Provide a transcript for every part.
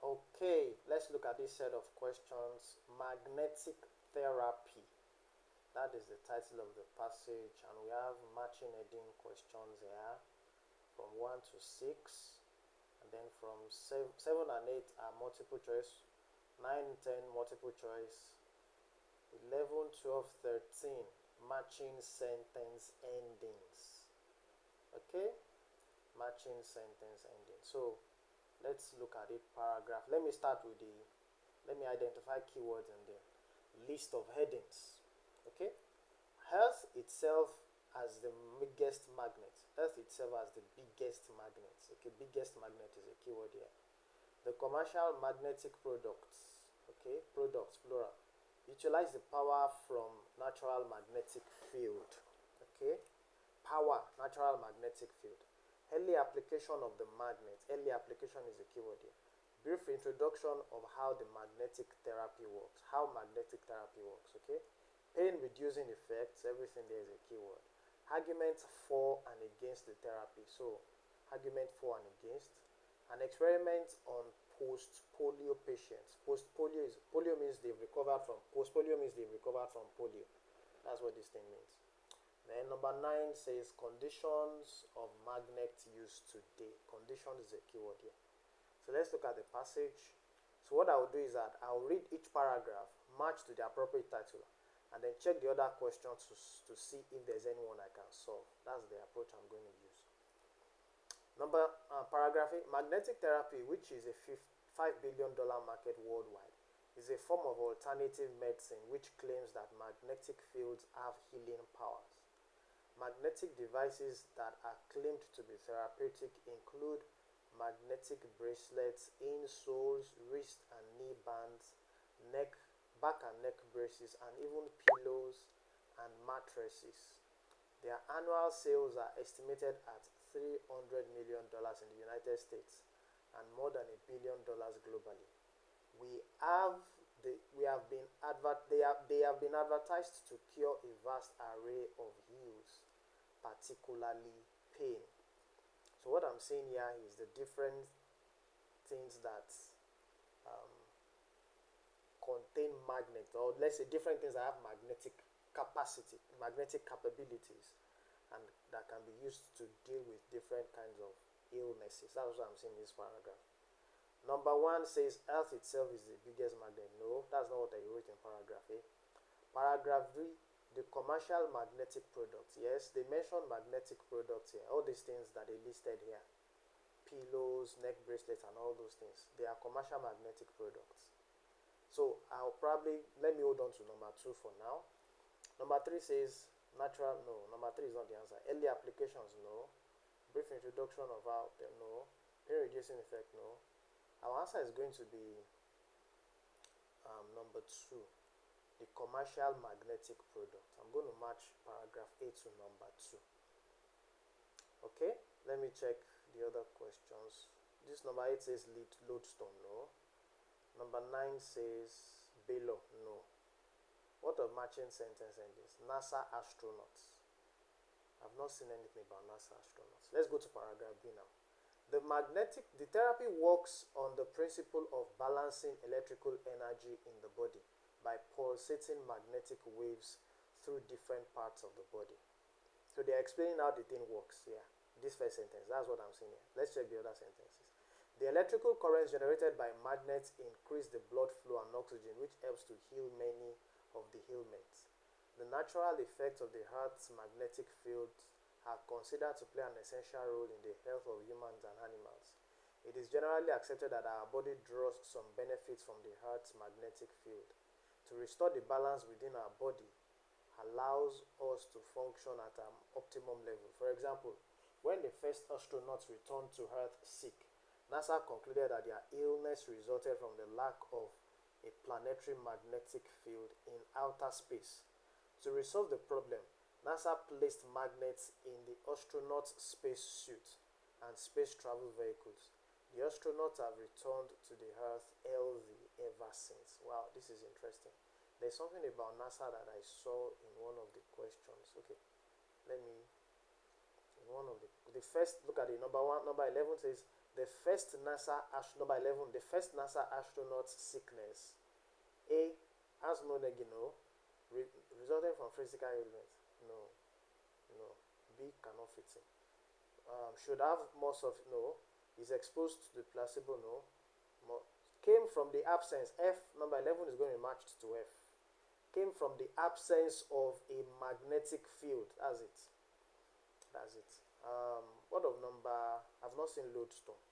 Okay, let's look at this set of questions. Magnetic therapy. That is the title of the passage, and we have matching heading questions here from 1 to 6, and then from 7 and 8 are multiple choice, 9 and 10 multiple choice, 11, 12, 13 matching sentence endings. Okay, matching sentence ending. So let's look at it paragraph. Let me identify keywords and then list of headings. Okay, Earth itself as the biggest magnet. Earth itself as the biggest magnet. Okay, biggest magnet is a keyword here. The commercial magnetic products. Okay, products plural. Utilize the power from natural magnetic field. Okay, power, natural magnetic field. Early application of the magnet. Early application is a keyword here. Brief introduction of how the magnetic therapy works. How magnetic therapy works. Okay, pain reducing effects. Everything there is a keyword. Arguments for and against the therapy. So argument for and against. An experiment on post-polio patients. Polio means they've recovered from polio. That's what this thing means. Then number 9 says conditions of magnet use today. Conditions is a keyword here. So let's look at the passage. So what I will do is that I will read each paragraph, match to the appropriate title, and then check the other questions to see if there's anyone I can solve. That's the approach I'm going to use. Paragraph 8, magnetic therapy, which is a $5 billion market worldwide, is a form of alternative medicine which claims that magnetic fields have healing powers. Magnetic devices that are claimed to be therapeutic include magnetic bracelets, insoles, wrist and knee bands, back and neck braces, and even pillows and mattresses. Their annual sales are estimated at $300 million in the United States and more than $1 billion globally. They have been advertised to cure a vast array of ills, particularly pain. So what I'm saying here is the different things that contain magnet, or let's say different things that have magnetic capacity, magnetic capabilities, and that can be used to deal with different kinds of illnesses. That's what I'm saying in this paragraph. Number 1 says Earth itself is the biggest magnet. No, that's not what I wrote in paragraph A. Paragraph 3, the commercial magnetic products. Yes, they mentioned magnetic products here. All these things that they listed here, pillows, neck bracelets, and all those things, they are commercial magnetic products. So let me hold on to number 2 for now. Number 3 says natural. No, number 3 is not the answer. Early applications. No. Brief introduction of how. No. Pain reducing effect. No. Our answer is going to be number 2, the commercial magnetic product. I'm going to match paragraph A to number 2. Okay, let me check the other questions. This number 8 says lodestone. No. Number 9 says Belo. No. What of matching sentence endings? NASA astronauts. I've not seen anything about NASA astronauts. Let's go to paragraph B now. The therapy works on the principle of balancing electrical energy in the body by pulsating magnetic waves through different parts of the body. So they're explaining how the thing works here. This first sentence, that's what I'm saying here. Let's check the other sentences. The electrical currents generated by magnets increase the blood flow and oxygen, which helps to heal many of the ailments. The natural effects of the Earth's magnetic field are considered to play an essential role in the health of humans and animals. It is generally accepted that our body draws some benefits from the Earth's magnetic field. To restore the balance within our body allows us to function at an optimum level. For example, when the first astronauts returned to Earth sick, NASA concluded that their illness resulted from the lack of a planetary magnetic field in outer space. To resolve the problem, NASA placed magnets in the astronauts' spacesuit and space travel vehicles. The astronauts have returned to the Earth healthy ever since. Wow, this is interesting. There's something about NASA that I saw in one of the questions. Okay, in one of the first, look at it. Number 11 says, The first NASA number 11, the first NASA astronaut's sickness. A. Asthma, resulting from physical illness. No. B cannot fit in. Should have most of no. Is exposed to the placebo. No. Came from the absence. F number 11 is going to be matched to F. Came from the absence of a magnetic field. That's it. What of number? I've not seen lodestone.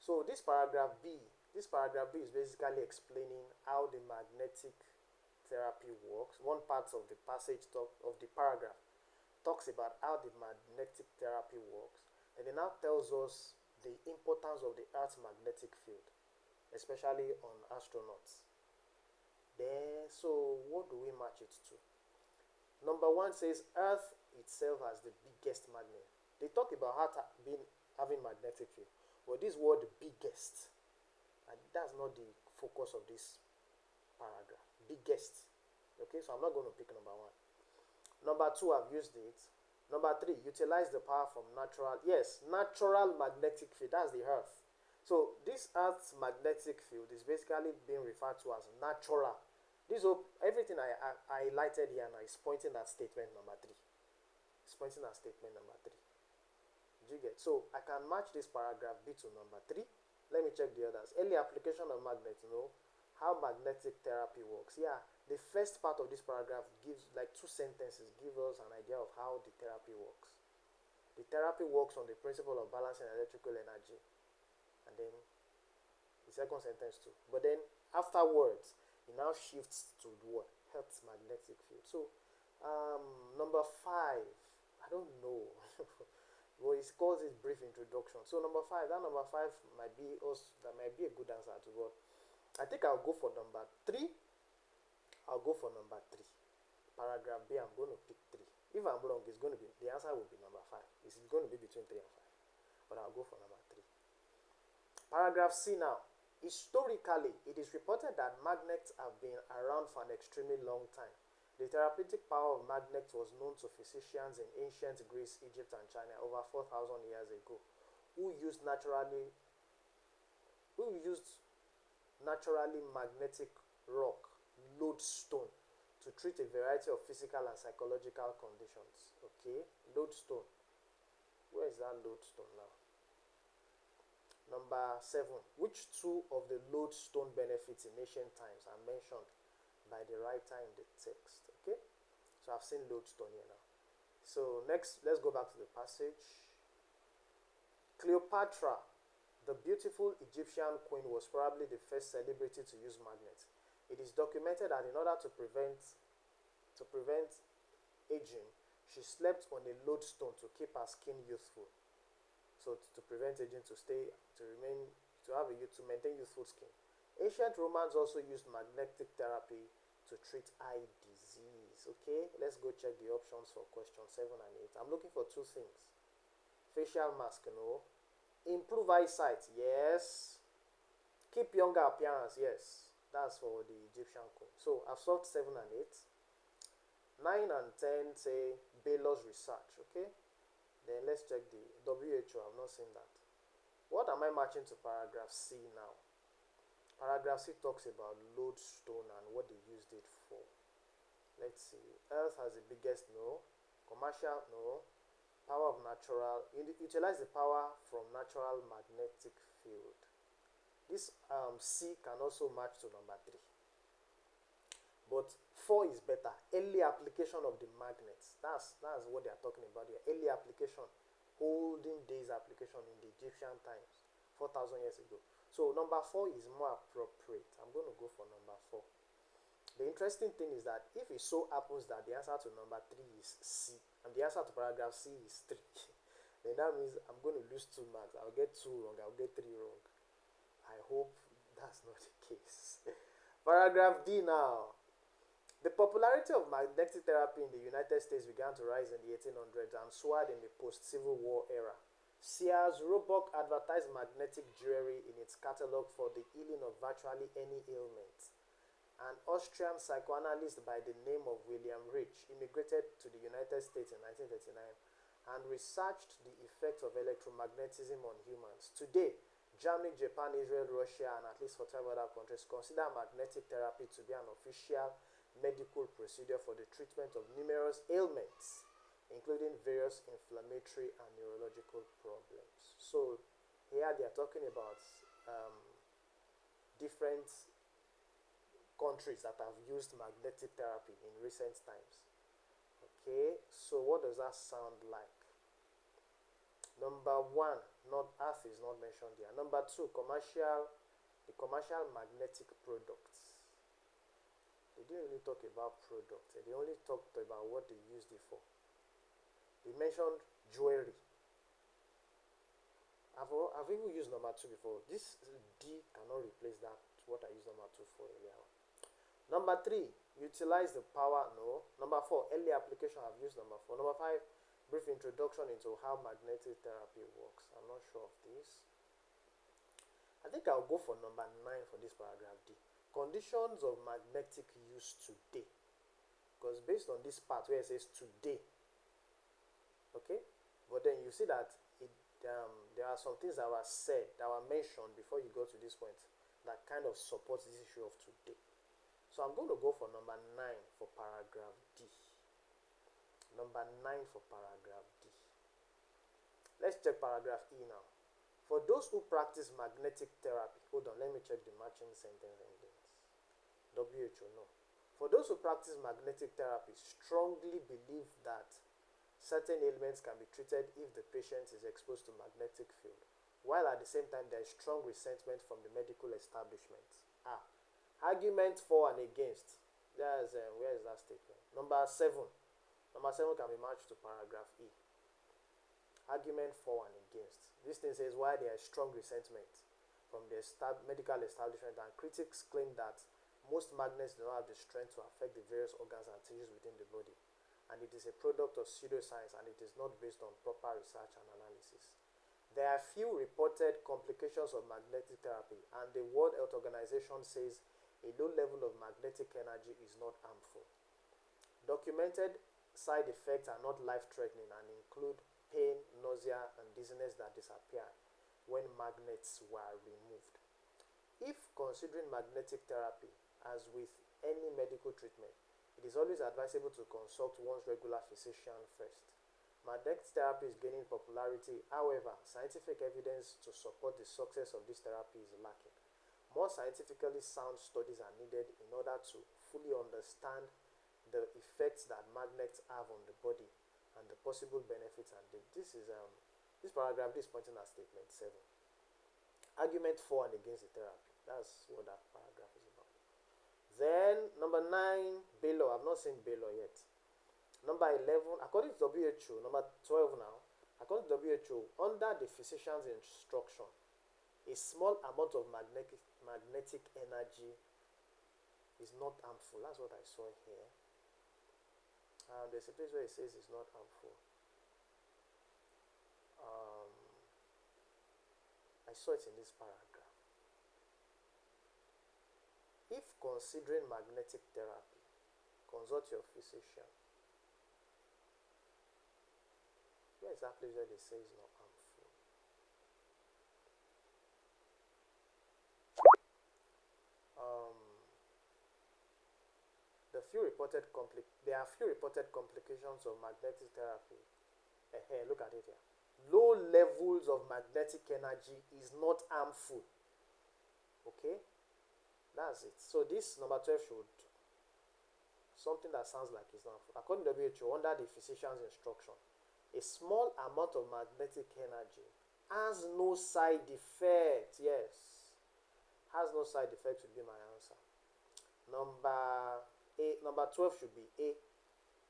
So this paragraph B is basically explaining how the magnetic therapy works. One part of the of the paragraph talks about how the magnetic therapy works, and it now tells us the importance of the Earth's magnetic field, especially on astronauts. Then, so what do we match it to? Number 1 says Earth itself has the biggest magnet. They talk about having magnetic field, but this word biggest, and that's not the focus of this paragraph. Biggest. Okay, so I'm not going to pick number 1. Number 2, I've used it. Number 3, utilize the power from natural. Yes, natural magnetic field. That's the Earth. So this Earth's magnetic field is basically being referred to as natural. Everything I highlighted here now is pointing at statement number 3. It's pointing at statement number 3. Did you get? So I can match this paragraph B to number 3. Let me check the others. Early application of magnet. How magnetic therapy works. Yeah, the first part of this paragraph gives like 2 sentences, give us an idea of how the therapy works. The therapy works on the principle of balancing electrical energy. And then the second sentence too. But then afterwards, it now shifts to what? Earth's magnetic field. So number 5, I don't know. Well, it calls it brief introduction. So number 5 might be a good answer to what. I think I'll go for number 3. Paragraph B, I'm going to pick 3. If I'm wrong, the answer will be number 5. It's going to be between 3 and 5. But I'll go for number 3. Paragraph C now. Historically, it is reported that magnets have been around for an extremely long time. The therapeutic power of magnets was known to physicians in ancient Greece, Egypt, and China over 4,000 years ago, who used naturally magnetic rock, lodestone, to treat a variety of physical and psychological conditions. Okay, lodestone. Where is that lodestone now? Number 7. Which 2 of the lodestone benefits in ancient times are mentioned by the writer in the text? Okay, so I've seen lodestone here now. So next, let's go back to the passage. Cleopatra, the beautiful Egyptian queen, was probably the first celebrity to use magnets. It is documented that in order to prevent aging, she slept on a lodestone to keep her skin youthful. So to prevent aging, to maintain youthful skin. Ancient Romans also used magnetic therapy to treat eye disease. Okay, let's go check the options for question 7 and 8. I'm looking for 2 things. Facial mask, no. Improve eyesight, yes. Keep younger appearance, yes. That's for the Egyptian queen. So I've solved 7 and 8. 9 and 10 say Baylor's research, okay. Then let's check the WHO. I've not seen that. What am I matching to paragraph C now? Paragraph C talks about lodestone and what they used it for. Let's see. Earth has the biggest, no. Commercial, no. Power of natural. Utilize the power from natural magnetic field. This C can also match to number 3. But 4 is better. Early application of the magnets. That's what they are talking about here. Early application. Olden days application in the Egyptian times. 4,000 years ago. So number 4 is more appropriate. I'm going to go for number 4. The interesting thing is that if it so happens that the answer to number 3 is C, and the answer to paragraph C is 3, then that means I'm going to lose 2 marks. I'll get 2 wrong. I'll get 3 wrong. I hope that's not the case. Paragraph D now. The popularity of magnetic therapy in the United States began to rise in the 1800s and soared in the post-Civil War era. Sears Roebuck advertised magnetic jewelry in its catalog for the healing of virtually any ailment. An Austrian psychoanalyst by the name of William Rich immigrated to the United States in 1939 and researched the effects of electromagnetism on humans. Today, Germany, Japan, Israel, Russia, and at least 45 other countries consider magnetic therapy to be an official medical procedure for the treatment of numerous ailments, including various inflammatory and neurological problems. So here they are talking about um, different countries that have used magnetic therapy in recent times. Okay, so what does that sound like? Number one, not earth is not mentioned here. Number two, the commercial magnetic products. They didn't really talk about products. They only talked about what they used it for. They mentioned jewelry. I've even used number two before. This D cannot replace that, what I used number two for earlier. Number three, utilize the power. No. Number four, early application. I've used number four. Number five, brief introduction into how magnetic therapy works. I'm not sure of this. I think I'll go for number 9 for this paragraph D. Conditions of magnetic use today. Because based on this part where it says today, okay, but then you see that there are some things that were said, that were mentioned before you go to this point, that kind of supports this issue of today. So I'm going to go for number 9 for paragraph D. Number 9 for paragraph D. Let's check paragraph E now. For those who practice magnetic therapy, hold on, let me check the matching sentence endings. WHO, no. For those who practice magnetic therapy, strongly believe that certain ailments can be treated if the patient is exposed to magnetic field, while at the same time there is strong resentment from the medical establishment. Argument for and against. Where is that statement? Number 7. Number 7 can be matched to paragraph E. Argument for and against. This thing says why there is strong resentment from the medical establishment, and critics claim that most magnets do not have the strength to affect the various organs and tissues within the body, and it is a product of pseudoscience and it is not based on proper research and analysis. There are few reported complications of magnetic therapy, and the World Health Organization says a low level of magnetic energy is not harmful. Documented side effects are not life-threatening and include pain, nausea, and dizziness that disappear when magnets were removed. If considering magnetic therapy, as with any medical treatment, it is always advisable to consult one's regular physician first. Magnetic therapy is gaining popularity. However, scientific evidence to support the success of this therapy is lacking. More scientifically sound studies are needed in order to fully understand the effects that magnets have on the body and the possible benefits. And this paragraph is pointing at statement 7. Argument for and against the therapy. That's what that paragraph is about. Then number 9, Baylor. I've not seen Baylor yet. Number 11, according to WHO. Number 12 now. According to WHO, under the physician's instruction, a small amount of magnetic energy is not harmful. That's what I saw here. There's a place where it says it's not harmful. I saw it in this paragraph. If considering magnetic therapy, consult your physician. Where is that place where they say it's not harmful? There are few reported complications of magnetic therapy. Look at it here. Low levels of magnetic energy is not harmful. Okay, that's it. So this number 12 should something that sounds like it's not harmful. According to WHO, under the physician's instruction, a small amount of magnetic energy has no side effect. Yes, has no side effect would be my answer. Number 12 should be A.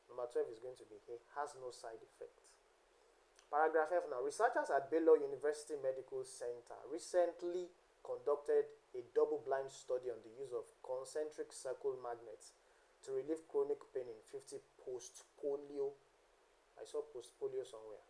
Number 12 is going to be A. Has no side effect. Paragraph F now. Researchers at Baylor University Medical Center recently conducted a double-blind study on the use of concentric circle magnets to relieve chronic pain in 50 post-polio. I saw post-polio somewhere.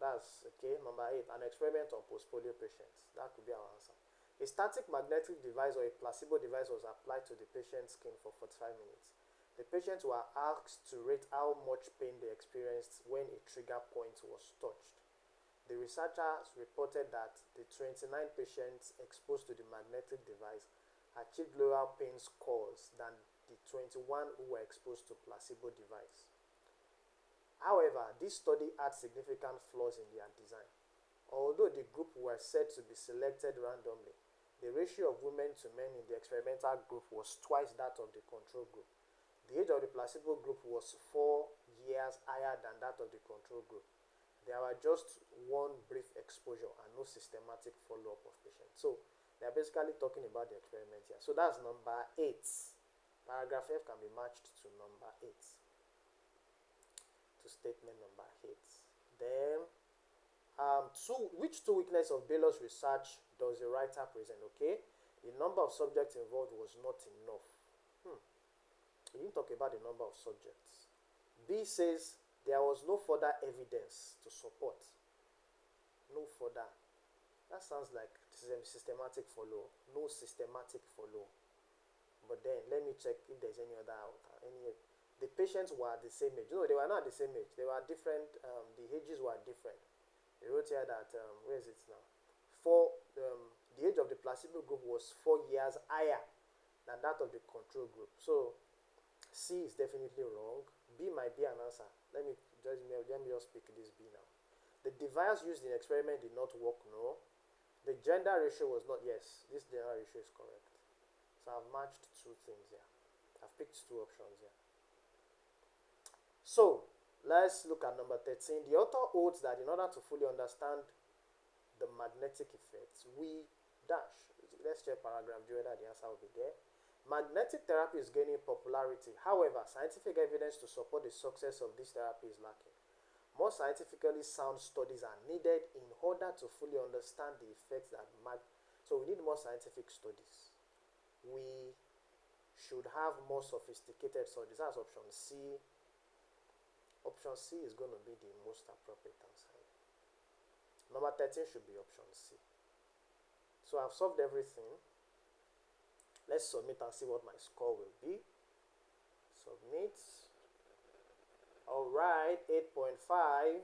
That's okay. Number 8, an experiment on post-polio patients. That could be our answer. A static magnetic device or a placebo device was applied to the patient's skin for 45 minutes. The patients were asked to rate how much pain they experienced when a trigger point was touched. The researchers reported that the 29 patients exposed to the magnetic device achieved lower pain scores than the 21 who were exposed to placebo device. However, this study had significant flaws in their design. Although the group were said to be selected randomly, the ratio of women to men in the experimental group was twice that of the control group. The age of the placebo group was 4 years higher than that of the control group. There were just one brief exposure and no systematic follow-up of patients. So they are basically talking about the experiment here. So that's number 8. Paragraph F can be matched to number 8. To statement number 8. Then, which two weaknesses of Baylor's research does the writer present? Okay, the number of subjects involved was not enough. He didn't talk about the number of subjects. B says there was no further evidence to support. No further. That sounds like systematic follow. No systematic follow. But then let me check if there's any other. The patients were the same age. No, they were not the same age. They were different. The ages were different. They wrote here that where is it now? The age of the placebo group was 4 years higher than that of the control group. So C is definitely wrong. B might be an answer. Let me just pick this B now. The device used in the experiment did not work. No. The gender ratio was not. Yes, this gender ratio is correct. So I've matched two things here. I've picked two options here. So let's look at number 13. The author holds that in order to fully understand the magnetic effects, we dash. Let's check paragraph G whether the answer will be there. Magnetic therapy is gaining popularity. However, scientific evidence to support the success of this therapy is lacking. More scientifically sound studies are needed in order to fully understand the effects that so we need more scientific studies. We should have more sophisticated studies. That's option C. Option C is going to be the most appropriate answer. Number 13 should be option C. So I've solved everything. Let's submit and see what my score will be. Submit. Alright, 8.5.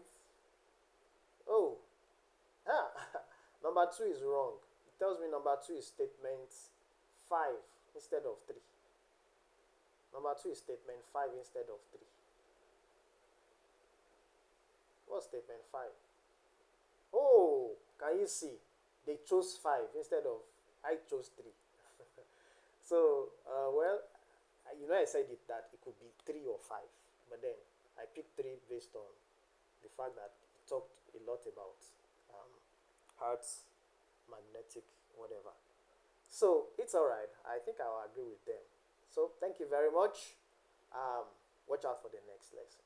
Oh, number 2 is wrong. It tells me number 2 is statement 5 instead of 3. Number 2 is statement 5 instead of 3. What's statement 5? Oh, can you see? They chose 5 instead of I chose 3. So, well, I said that it could be 3 or 5, but then I picked 3 based on the fact that it talked a lot about hearts, magnetic, whatever. So, it's alright. I think I'll agree with them. So, thank you very much. Watch out for the next lesson.